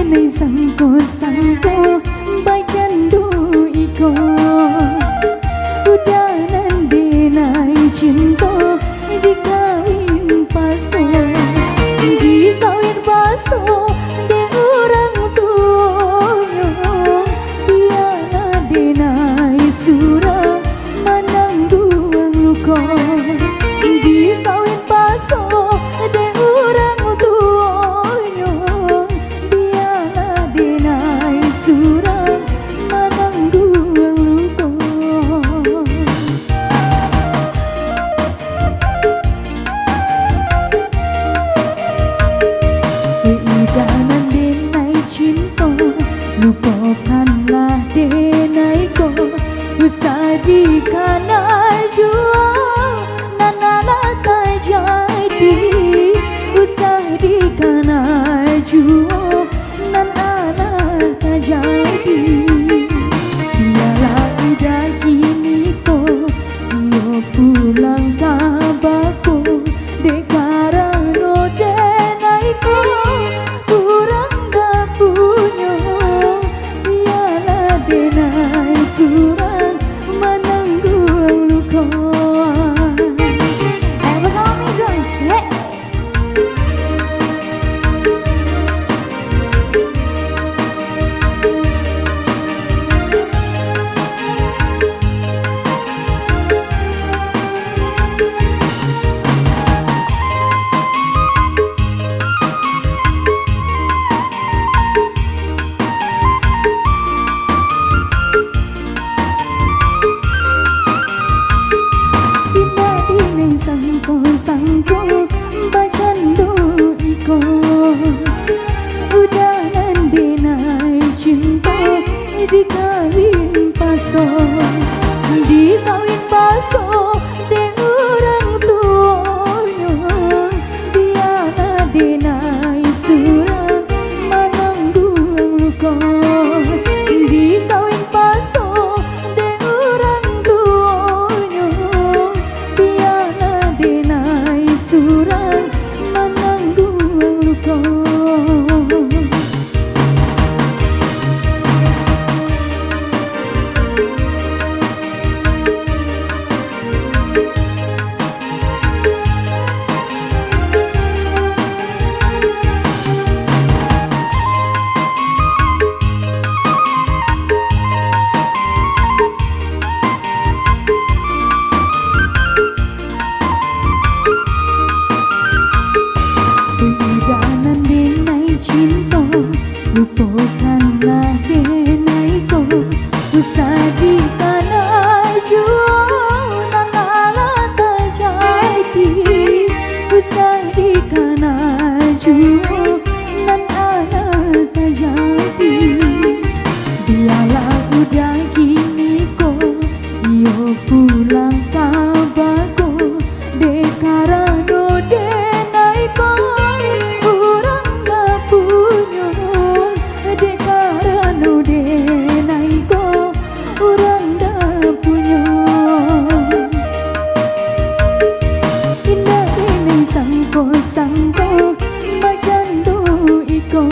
dinai sangko bacandu iko udanan dinai cinta dikawin paso de orang tuanya biana dinai surang manang duang luko dikawin paso de orang tuanya biana dinai surang manang duang luko. Keidanan denai cinta lupakanlah denai ko usah dikanai jua nanana tak jadi usah dikanai jua nanana tak jadi biarlah udah gini ko yo pulang kabako dekarano denai ko kurang dah punya biarlah denai surang menanggung luka. Bersama me guys, hey. Sangko bacandu iko udanan dinai cinta dikawin paso de orang tuanya biana dinai surang manang duang luka dikawin paso de orang tuanya biana dinai surang menanggung luka. Keidanan denai cinta lupakanlah denai ko usah dikanai jua nanala tak jadi usah dikanai jua nanala tak jadi biarlah udah gini ko yo pulang kabako dekarano denai ko sangko bacandu iko